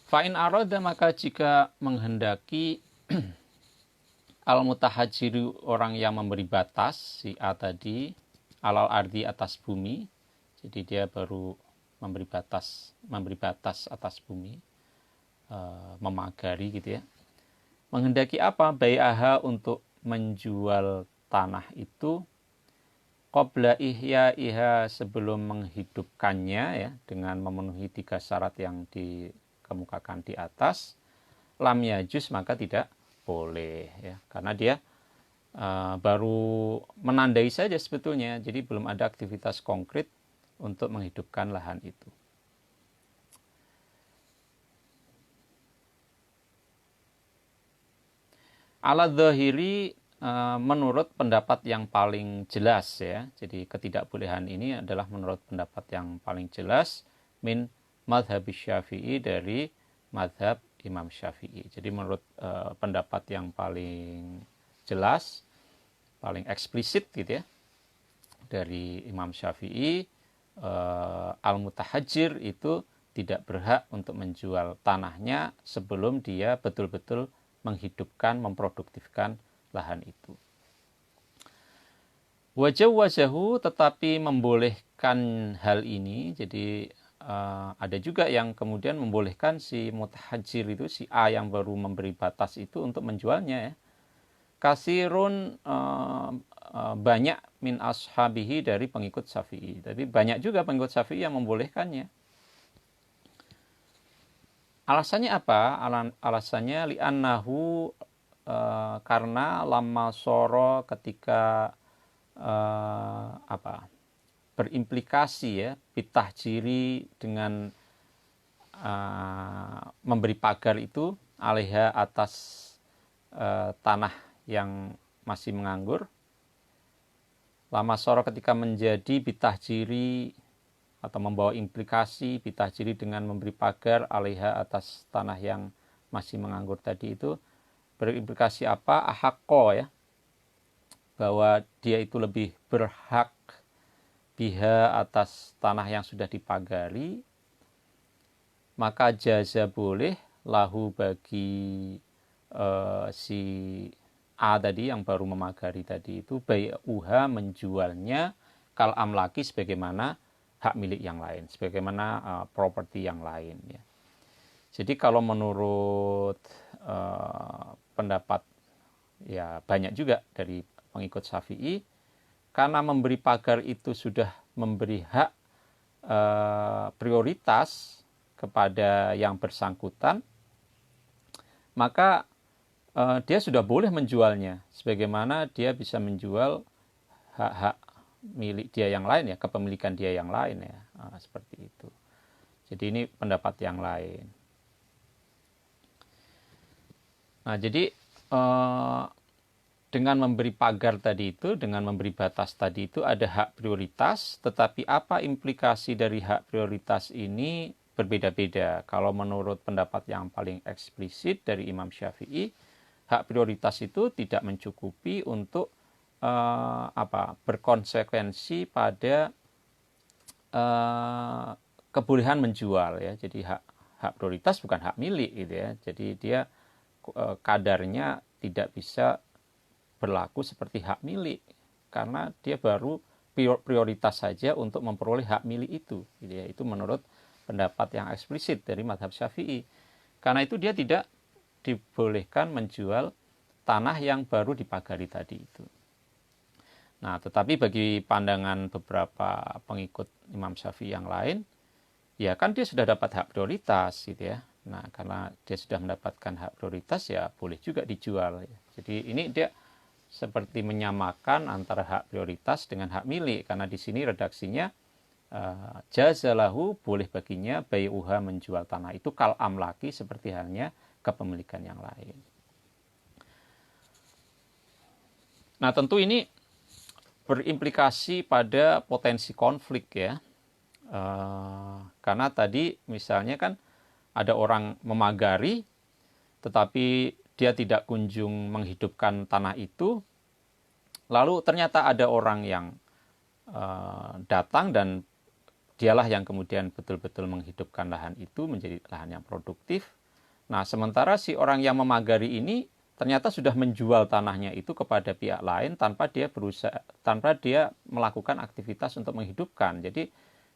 Fa'in aroda, maka jika menghendaki al-mutahajjiru, orang yang memberi batas, si A tadi, alal ardi, atas bumi, jadi dia baru memberi batas atas bumi, memagari gitu ya. Menghendaki apa? Bai'aha, untuk menjual tanah itu, qabla ihya'iha, sebelum menghidupkannya ya, dengan memenuhi 3 syarat yang dikemukakan di atas, lam yajuz, maka tidak boleh ya, karena dia baru menandai saja sebetulnya, jadi belum ada aktivitas konkret untuk menghidupkan lahan itu. Ala dzahiri, menurut pendapat yang paling jelas ya, jadi ketidakbolehan ini adalah menurut pendapat yang paling jelas min madhab Syafi'i, dari madhab Imam Syafi'i. Jadi menurut pendapat yang paling jelas, paling eksplisit gitu ya, dari Imam Syafi'i, al-mutahajjir itu tidak berhak untuk menjual tanahnya sebelum dia betul-betul menghidupkan, memproduktifkan lahan itu. Wajahu, tetapi membolehkan hal ini, jadi ada juga yang kemudian membolehkan si mutahajjir itu, si A yang baru memberi batas itu, untuk menjualnya ya. Kasirun, banyak min ashabihi, dari pengikut Syafi'i. Tapi banyak juga pengikut Syafi'i yang membolehkannya. Alasannya apa? Alasannya li'annahu, karena lama soro ketika berimplikasi ya bitahjiri dengan memberi pagar itu alaiha atas tanah yang masih menganggur. Lama soro ketika menjadi bitahjiri atau membawa implikasi bitahjiri dengan memberi pagar alaiha atas tanah yang masih menganggur tadi itu berimplikasi apa? Ahakko ya, bahwa dia itu lebih berhak biha atas tanah yang sudah dipagari, maka jaza boleh lahu bagi si A tadi yang baru memagari tadi itu bai'uha menjualnya kal amlaki sebagaimana hak milik yang lain, sebagaimana properti yang lain ya. Jadi kalau menurut pendapat ya banyak juga dari pengikut Syafi'i, karena memberi pagar itu sudah memberi hak prioritas kepada yang bersangkutan, maka dia sudah boleh menjualnya, sebagaimana dia bisa menjual hak-hak milik dia yang lain ya, kepemilikan dia yang lain ya, seperti itu. Jadi ini pendapat yang lain. Nah, jadi dengan memberi pagar tadi itu, dengan memberi batas tadi itu ada hak prioritas, tetapi apa implikasi dari hak prioritas ini berbeda-beda. Kalau menurut pendapat yang paling eksplisit dari Imam Syafi'i, hak prioritas itu tidak mencukupi untuk berkonsekuensi pada kebolehan menjual ya. Jadi hak prioritas bukan hak milik gitu ya. Jadi dia kadarnya tidak bisa berlaku seperti hak milik karena dia baru prioritas saja untuk memperoleh hak milik itu gitu ya. Itu menurut pendapat yang eksplisit dari mazhab Syafi'i. Karena itu dia tidak dibolehkan menjual tanah yang baru dipagari tadi itu. Nah, tetapi bagi pandangan beberapa pengikut Imam Syafi'i yang lain, ya kan dia sudah dapat hak prioritas gitu ya. Nah, karena dia sudah mendapatkan hak prioritas ya boleh juga dijual ya. Jadi ini dia seperti menyamakan antara hak prioritas dengan hak milik, karena di sini redaksinya jazalahu boleh baginya bai'uha menjual tanah itu kal amlaki seperti halnya kepemilikan yang lain. Nah, tentu ini berimplikasi pada potensi konflik ya. Karena tadi misalnya kan ada orang memagari tetapi dia tidak kunjung menghidupkan tanah itu, lalu ternyata ada orang yang datang dan dialah yang kemudian betul-betul menghidupkan lahan itu menjadi lahan yang produktif. Nah, sementara si orang yang memagari ini ternyata sudah menjual tanahnya itu kepada pihak lain tanpa dia melakukan aktivitas untuk menghidupkan. Jadi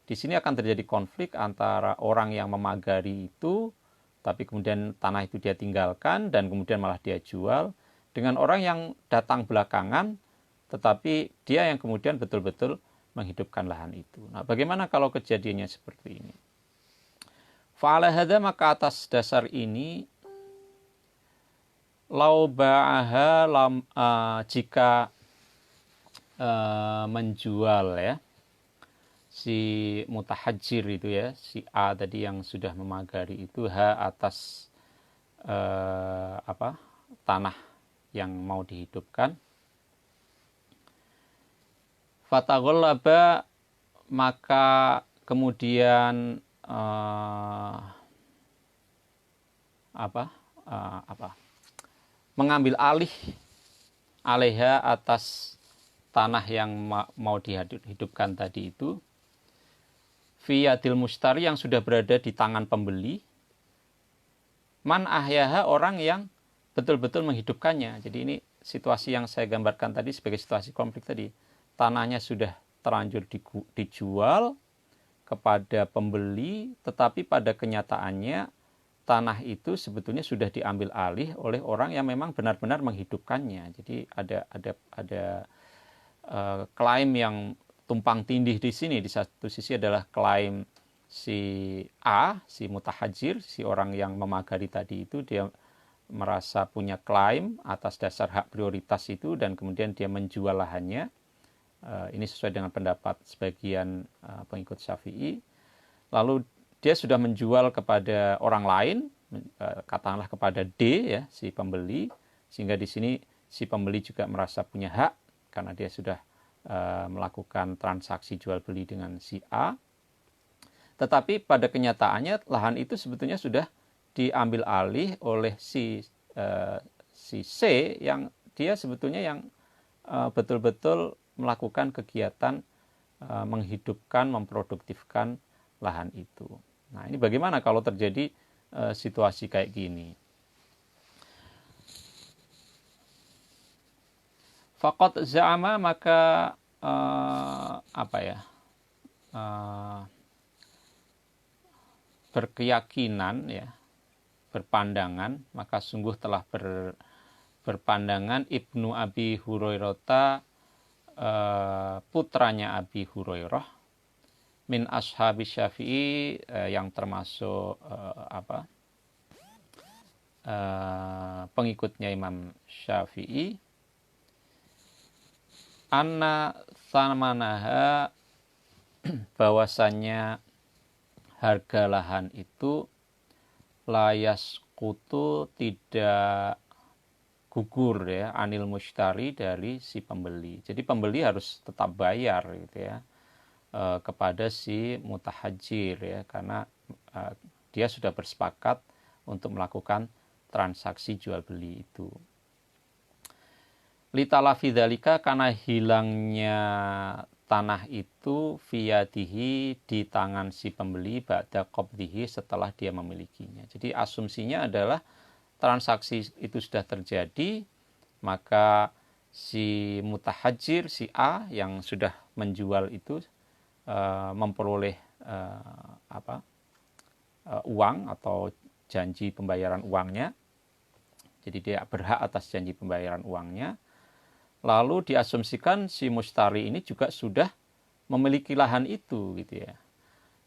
di sini akan terjadi konflik antara orang yang memagari itu, tapi kemudian tanah itu dia tinggalkan dan kemudian malah dia jual, dengan orang yang datang belakangan, tetapi dia yang kemudian betul-betul menghidupkan lahan itu. Nah, bagaimana kalau kejadiannya seperti ini? Fa'ala hadza, maka atas dasar ini, lau ba'aha jika menjual ya si mutahajir itu ya, si A tadi yang sudah memagari itu atas tanah yang mau dihidupkan, fataghollaba, maka kemudian mengambil alih alaiha atas tanah yang mau dihidupkan tadi itu, fiyadil mustari yang sudah berada di tangan pembeli, man ahyaha orang yang betul-betul menghidupkannya. Jadi ini situasi yang saya gambarkan tadi sebagai situasi konflik tadi. Tanahnya sudah terlanjur dijual kepada pembeli, tetapi pada kenyataannya tanah itu sebetulnya sudah diambil alih oleh orang yang memang benar-benar menghidupkannya. Jadi ada klaim yang tumpang tindih di sini. Di satu sisi adalah klaim si A, si mutahajir, si orang yang memagari tadi itu, dia merasa punya klaim atas dasar hak prioritas itu dan kemudian dia menjual lahannya. Ini sesuai dengan pendapat sebagian pengikut Syafi'i. Lalu dia sudah menjual kepada orang lain, katakanlah kepada D ya, si pembeli, sehingga di sini si pembeli juga merasa punya hak karena dia sudah melakukan transaksi jual beli dengan si A. Tetapi pada kenyataannya lahan itu sebetulnya sudah diambil alih oleh si C yang dia sebetulnya yang betul-betul melakukan kegiatan menghidupkan, memproduktifkan lahan itu. Nah, ini bagaimana kalau terjadi situasi kayak gini? Faqad za'ama, maka berkeyakinan ya, berpandangan, maka sungguh telah berpandangan Ibnu Abi Hurairah, putranya Abi Hurairah, min ashabi Syafi'i, yang termasuk pengikutnya Imam Syafi'i, anna samanaha, bahwasannya harga lahan itu layas kutu, tidak gugur ya, anil mushtari, dari si pembeli. Jadi pembeli harus tetap bayar gitu ya, kepada si mutahajir ya, karena dia sudah bersepakat untuk melakukan transaksi jual beli itu. Litalafi dzalika, karena hilangnya tanah itu, fiyadihi, di tangan si pembeli, ba'da qabdihi, setelah dia memilikinya. Jadi asumsinya adalah transaksi itu sudah terjadi, maka si mutahajir, si A yang sudah menjual itu memperoleh uang atau janji pembayaran uangnya. Jadi dia berhak atas janji pembayaran uangnya. Lalu diasumsikan si mustari ini juga sudah memiliki lahan itu gitu ya.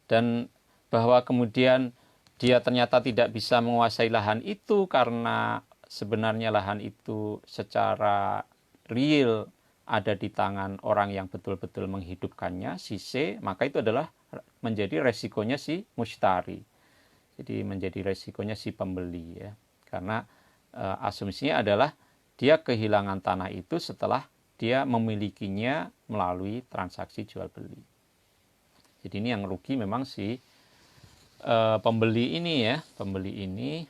Dan bahwa kemudian dia ternyata tidak bisa menguasai lahan itu karena sebenarnya lahan itu secara real ada di tangan orang yang betul-betul menghidupkannya, si C, maka itu adalah menjadi resikonya si mustari. Jadi menjadi resikonya si pembeli ya. Karena asumsinya adalah dia kehilangan tanah itu setelah dia memilikinya melalui transaksi jual beli. Jadi ini yang rugi memang si pembeli ini ya, pembeli ini,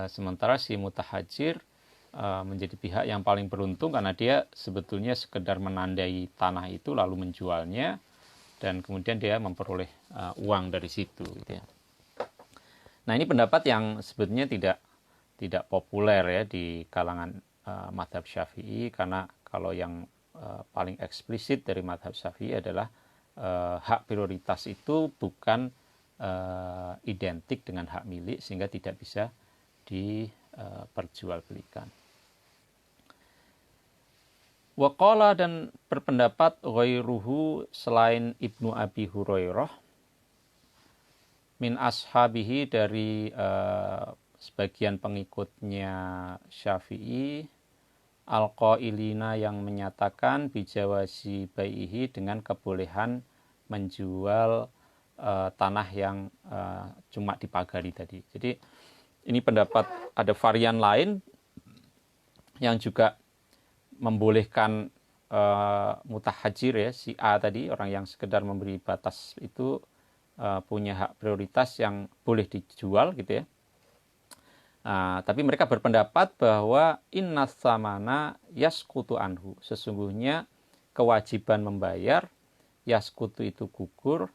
sementara si mutahajir menjadi pihak yang paling beruntung karena dia sebetulnya sekedar menandai tanah itu lalu menjualnya dan kemudian dia memperoleh uang dari situ gitu ya. Nah, ini pendapat yang sebetulnya tidak populer ya di kalangan mazhab Syafi'i, karena kalau yang paling eksplisit dari mazhab Syafi'i adalah hak prioritas itu bukan identik dengan hak milik sehingga tidak bisa diperjualbelikan. Waqala, dan berpendapat ghairuhu, selain Ibnu Abi Hurairah, min ashabihi, dari sebagian pengikutnya Syafi'i, al-qailina, yang menyatakan bijawasi baihi, dengan kebolehan menjual tanah yang cuma dipagari tadi. Jadi ini pendapat, ada varian lain yang juga membolehkan mutahajir ya, si A tadi, orang yang sekedar memberi batas itu, punya hak prioritas yang boleh dijual gitu ya. Tapi mereka berpendapat bahwa innas samana yaskutu anhu, sesungguhnya kewajiban membayar, yaskutu itu gugur,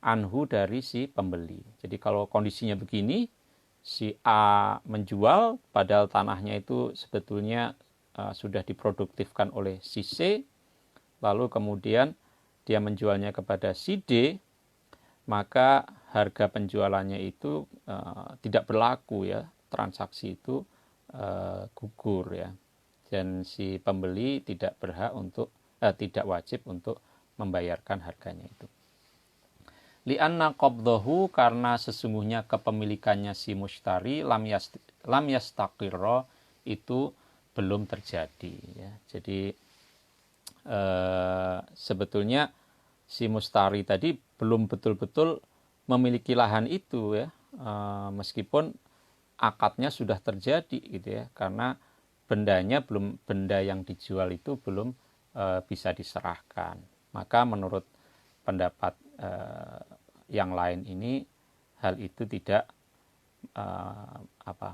anhu, dari si pembeli. Jadi kalau kondisinya begini, si A menjual padahal tanahnya itu sebetulnya sudah diproduktifkan oleh si C, lalu kemudian dia menjualnya kepada si D, maka harga penjualannya itu tidak berlaku ya, transaksi itu gugur ya, dan si pembeli tidak berhak untuk tidak wajib untuk membayarkan harganya itu. Li'anna qabdahu, karena sesungguhnya kepemilikannya si mushtari lam yastaqirra, itu belum terjadi ya. Jadi sebetulnya si mustari tadi belum betul-betul memiliki lahan itu ya, meskipun akadnya sudah terjadi gitu ya, karena benda yang dijual itu belum bisa diserahkan. Maka menurut pendapat yang lain ini, hal itu tidak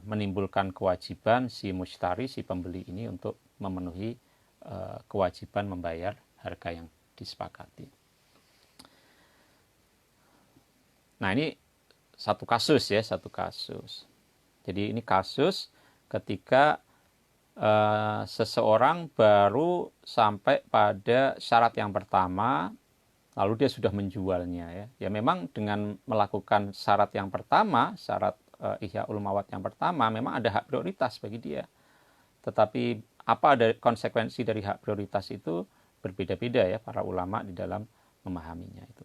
menimbulkan kewajiban si mushtari, si pembeli ini untuk memenuhi kewajiban membayar harga yang disepakati. Nah, ini satu kasus ya, satu kasus. Jadi ini kasus ketika seseorang baru sampai pada syarat yang pertama, lalu dia sudah menjualnya ya. Ya memang dengan melakukan syarat yang pertama, syarat Ihyaul Mawad yang pertama, memang ada hak prioritas bagi dia. Tetapi apa ada konsekuensi dari hak prioritas itu berbeda-beda ya para ulama di dalam memahaminya itu.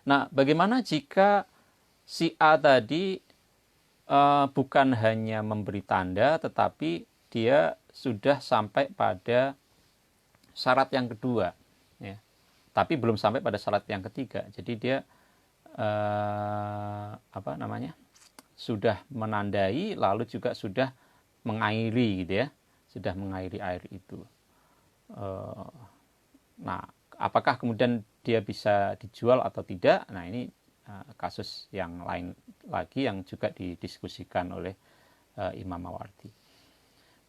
Nah, bagaimana jika si A tadi bukan hanya memberi tanda, tetapi dia sudah sampai pada syarat yang kedua, ya, tapi belum sampai pada syarat yang ketiga. Jadi dia sudah menandai, lalu juga sudah mengairi gitu ya, sudah mengairi air itu. Nah, apakah kemudian dia bisa dijual atau tidak? Nah, ini kasus yang lain lagi yang juga didiskusikan oleh Imam Mawardi.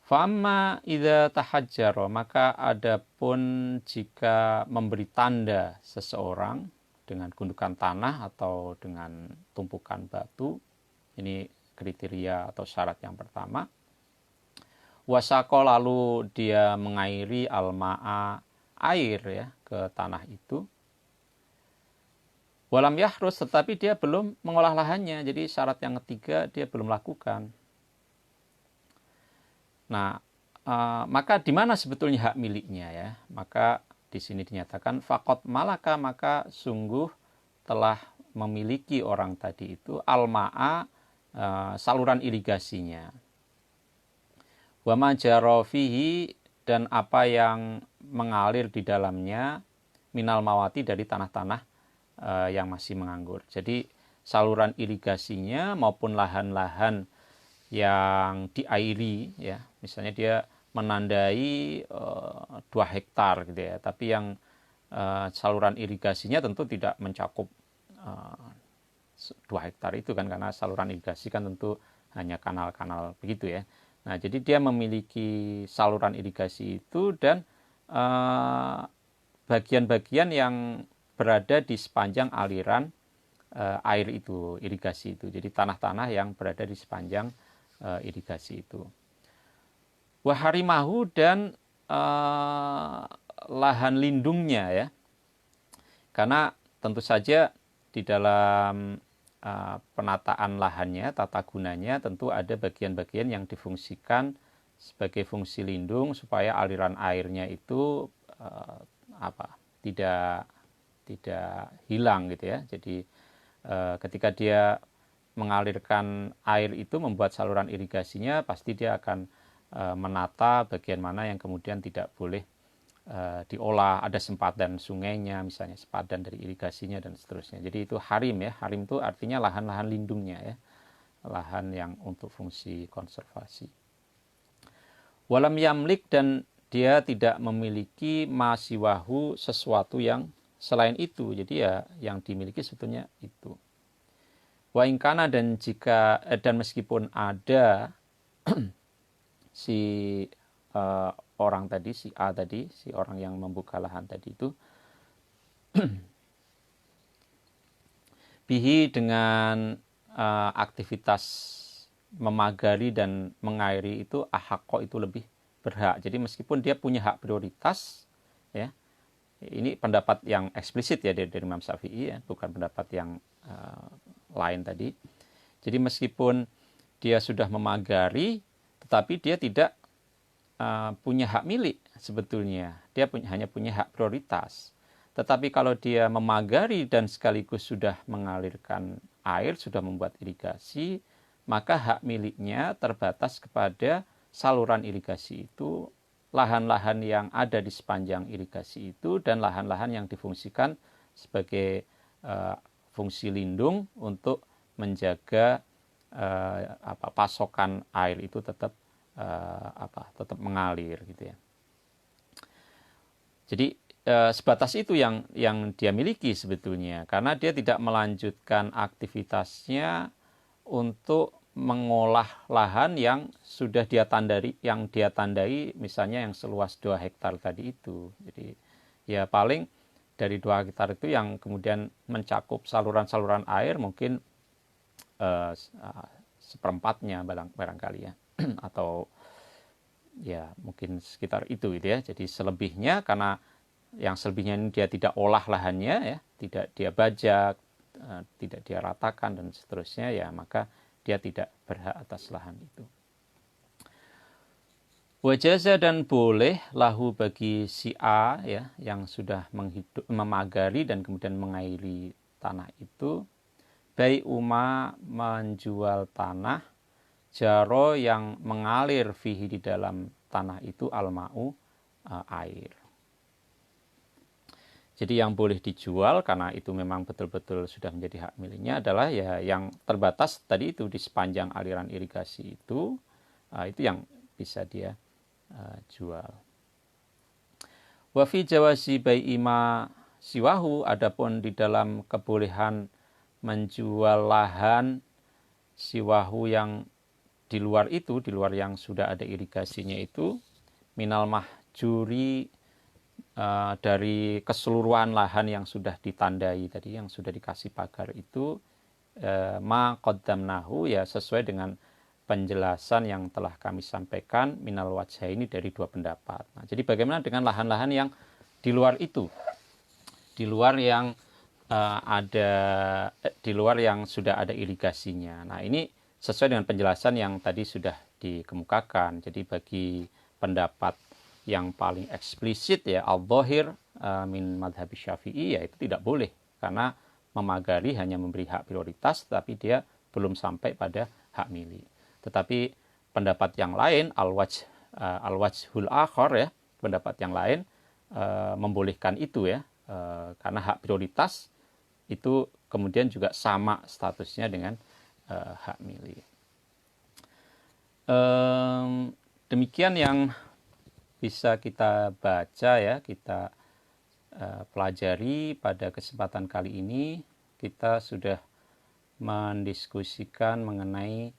Fa'amma idza tahajjara, maka adapun jika memberi tanda seseorang dengan gundukan tanah atau dengan tumpukan batu, ini kriteria atau syarat yang pertama. Wasako, lalu dia mengairi al-ma'a, air ya, ke tanah itu. Walam yahrus, tetapi dia belum mengolah lahannya. Jadi syarat yang ketiga dia belum lakukan. Nah, maka di mana sebetulnya hak miliknya ya? Maka di sini dinyatakan faqad malaka, maka sungguh telah memiliki orang tadi itu al-ma'a, saluran irigasinya. Wa ma jara fihi, dan apa yang mengalir di dalamnya, minal mawati, dari tanah-tanah yang masih menganggur. Jadi saluran irigasinya maupun lahan-lahan yang diairi ya, misalnya dia menandai 2 hektar gitu ya, tapi yang saluran irigasinya tentu tidak mencakup 2 hektar itu kan, karena saluran irigasi kan tentu hanya kanal-kanal begitu ya. Nah, jadi dia memiliki saluran irigasi itu dan bagian-bagian yang berada di sepanjang aliran air itu, irigasi itu. Jadi tanah-tanah yang berada di sepanjang irigasi itu. Waharimahu, dan lahan lindungnya ya. Karena tentu saja di dalam penataan lahannya, tata gunanya, tentu ada bagian-bagian yang difungsikan sebagai fungsi lindung supaya aliran airnya itu tidak hilang gitu ya. Jadi ketika dia mengalirkan air itu, membuat saluran irigasinya, pasti dia akan menata bagian mana yang kemudian tidak boleh diolah, ada sempadan sungainya misalnya, sempadan dari irigasinya dan seterusnya. Jadi itu harim ya. Harim itu artinya lahan-lahan lindungnya ya, lahan yang untuk fungsi konservasi. Walam yamlik, dan dia tidak memiliki masiwahu, sesuatu yang selain itu. Jadi ya yang dimiliki sebetulnya itu. Wa ingkana, dan jika dan meskipun ada si orang tadi, si A tadi, si orang yang membuka lahan tadi itu, bihi, dengan aktivitas memagari dan mengairi itu, ahakko, itu lebih berhak. Jadi meskipun dia punya hak prioritas ya, ini pendapat yang eksplisit ya dari Imam Syafi'i ya, bukan pendapat yang lain tadi. Jadi meskipun dia sudah memagari, tetapi dia tidak punya hak milik sebetulnya. Dia hanya punya hak prioritas. Tetapi kalau dia memagari dan sekaligus sudah mengalirkan air, sudah membuat irigasi, maka hak miliknya terbatas kepada saluran irigasi itu, lahan-lahan yang ada di sepanjang irigasi itu, dan lahan-lahan yang difungsikan sebagai fungsi lindung untuk menjaga pasokan air itu tetap mengalir gitu ya. Jadi sebatas itu yang dia miliki sebetulnya, karena dia tidak melanjutkan aktivitasnya untuk mengolah lahan yang sudah dia tandai misalnya yang seluas 2 hektar tadi itu. Jadi ya paling dari 2 hektar itu yang kemudian mencakup saluran-saluran air mungkin seperempatnya barangkali ya atau ya mungkin sekitar itu gitu ya. Jadi selebihnya, karena yang selebihnya ini dia tidak olah lahannya ya, tidak dia bajak, tidak dia ratakan dan seterusnya ya, maka dia tidak berhak atas lahan itu. Wajaza, dan boleh lahu bagi si A ya yang sudah memagari dan kemudian mengairi tanah itu, bai uma menjual tanah, jaro yang mengalir fihi di dalam tanah itu, alma'u air. Jadi yang boleh dijual karena itu memang betul-betul sudah menjadi hak miliknya adalah ya yang terbatas tadi itu di sepanjang aliran irigasi itu yang bisa dia jual. Wa fi jawazi bai'i ma siwahu, adapun di dalam kebolehan menjual lahan siwahu yang di luar itu, di luar yang sudah ada irigasinya itu, minal mahjuri dari keseluruhan lahan yang sudah ditandai tadi, yang sudah dikasih pagar itu, ma qaddamnahu ya sesuai dengan penjelasan yang telah kami sampaikan, minal wajhaini dari 2 pendapat. Nah, jadi bagaimana dengan lahan-lahan yang di luar itu, di luar yang di luar yang sudah ada irigasinya. Nah, ini sesuai dengan penjelasan yang tadi sudah dikemukakan. Jadi bagi pendapat yang paling eksplisit ya al-dhahir min madhabi syafi'i, ya itu tidak boleh, karena memagari hanya memberi hak prioritas tapi dia belum sampai pada hak milik. Tetapi pendapat yang lain al-wajhul akhar ya, pendapat yang lain membolehkan itu ya, karena hak prioritas itu kemudian juga sama statusnya dengan hak milik. Demikian yang bisa kita baca ya, kita pelajari pada kesempatan kali ini. Kita sudah mendiskusikan mengenai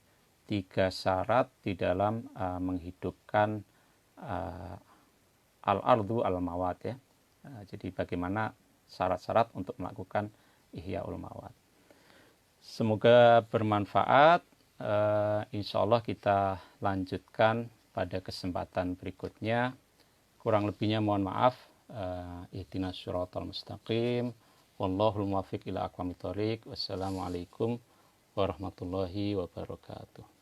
3 syarat di dalam menghidupkan al-ardu al-mawat ya. Jadi bagaimana syarat-syarat untuk melakukan ihya'ul mawat. Semoga bermanfaat. Insya Allah kita lanjutkan pada kesempatan berikutnya. Kurang lebihnya mohon maaf. Ihdinas syiratal mustaqim. Wallahul muwaffiq ila aqwamit thoriq. Wassalamualaikum warahmatullahi wabarakatuh.